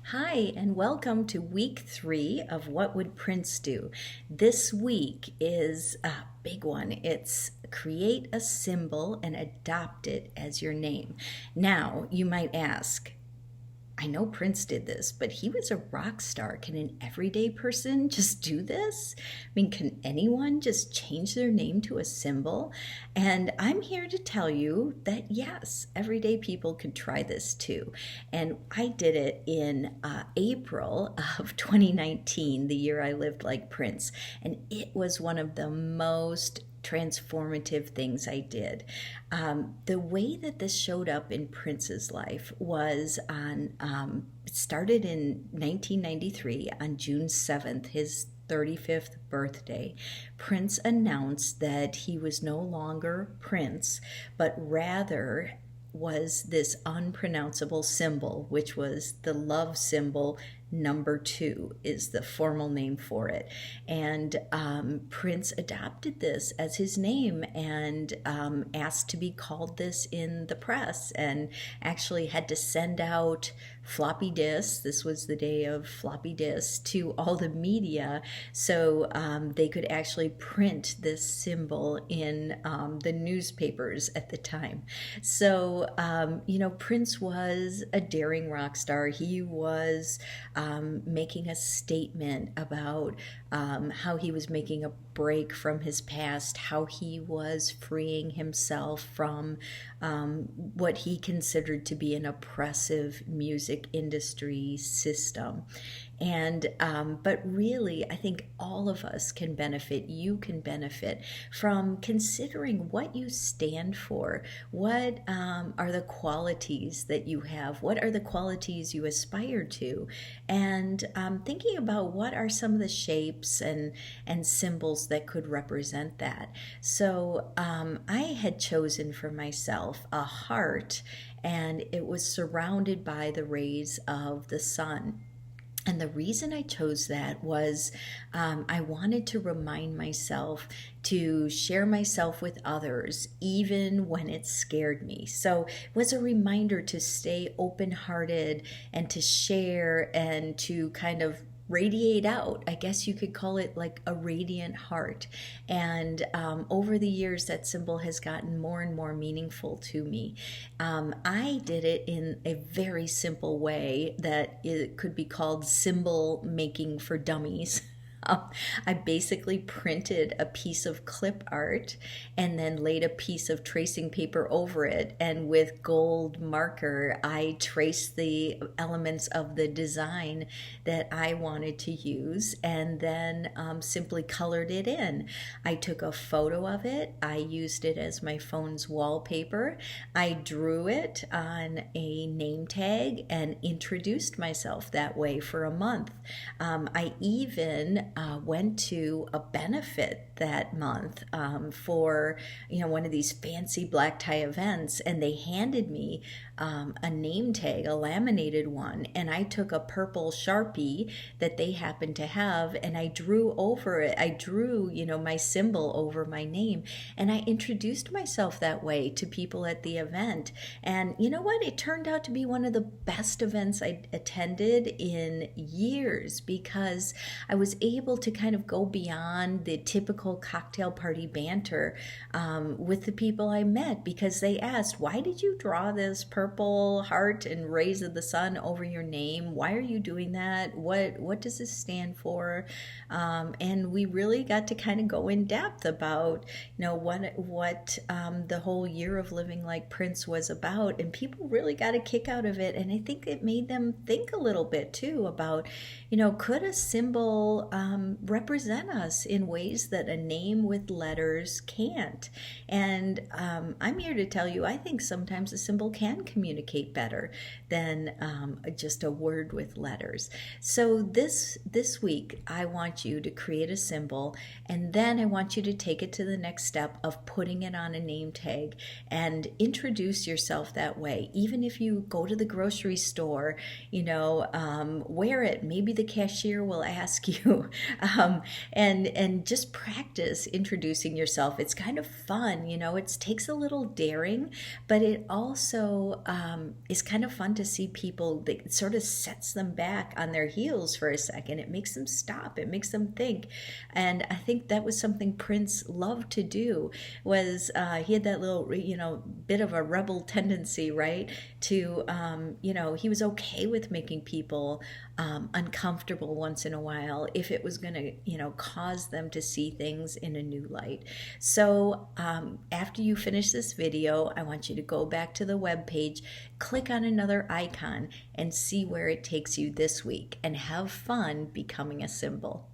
Hi, and welcome to week 3 of What Would Prince Do? This week is a big one. It's create a symbol and adopt it as your name. Now, you might ask, I know Prince did this, but he was a rock star. Can an everyday person just do this? I mean, can anyone just change their name to a symbol? And I'm here to tell you that yes, everyday people can try this too. And I did it in April of 2019, the year I lived like Prince. And it was one of the most transformative things I did. The way that this showed up in Prince's life was it started in 1993 on June 7th, his 35th birthday. Prince announced that he was no longer Prince, but rather was this unpronounceable symbol, which was the love symbol. Number 2 is the formal name for it. And Prince adopted this as his name and asked to be called this in the press, and actually had to send out floppy disks. This was the day of floppy disks to all the media, so they could actually print this symbol in the newspapers at the time. So, Prince was a daring rock star. He was making a statement about how he was making a break from his past, how he was freeing himself from what he considered to be an oppressive music industry system. And but really, I think all of us can benefit. You can benefit from considering what you stand for. What are the qualities that you have? What are the qualities you aspire to? And thinking about what are some of the shapes and symbols that could represent that. So I had chosen for myself a heart, and it was surrounded by the rays of the sun. And the reason I chose that was I wanted to remind myself to share myself with others, even when it scared me. So it was a reminder to stay open hearted and to share and to kind of radiate out. I guess you could call it like a radiant heart. And over the years, that symbol has gotten more and more meaningful to me. I did it in a very simple way that it could be called symbol making for dummies. I basically printed a piece of clip art and then laid a piece of tracing paper over it. And with gold marker, I traced the elements of the design that I wanted to use and then simply colored it in. I took a photo of it. I used it as my phone's wallpaper. I drew it on a name tag and introduced myself that way for a month. I even went to a benefit that month for one of these fancy black tie events, and they handed me a name tag, a laminated one, and I took a purple Sharpie that they happened to have, and I drew over it. I drew, my symbol over my name, and I introduced myself that way to people at the event. And you know what? It turned out to be one of the best events I attended in years, because I was able to kind of go beyond the typical cocktail party banter with the people I met, because they asked, why did you draw this purple heart and rays of the sun over your name? Why are you doing that? What does this stand for? And we really got to kind of go in depth about what the whole year of living like Prince was about, and people really got a kick out of it. And I think it made them think a little bit too about, could a symbol represent us in ways that a name with letters can't? And I'm here to tell you, I think sometimes a symbol can communicate better than just a word with letters. So this week, I want you to create a symbol, and then I want you to take it to the next step of putting it on a name tag and introduce yourself that way. Even if you go to the grocery store, wear it. Maybe the cashier will ask you, and just practice introducing yourself. It's kind of fun, it takes a little daring, but it also it's kind of fun to see people that it sort of sets them back on their heels for a second. It makes them stop. It makes them think. And I think that was something Prince loved to do. Was he had that little, bit of a rebel tendency, right? To, he was okay with making people uncomfortable once in a while if it was going to, cause them to see things in a new light. So after you finish this video, I want you to go back to the web page, click on another icon, and see where it takes you this week, and have fun becoming a symbol.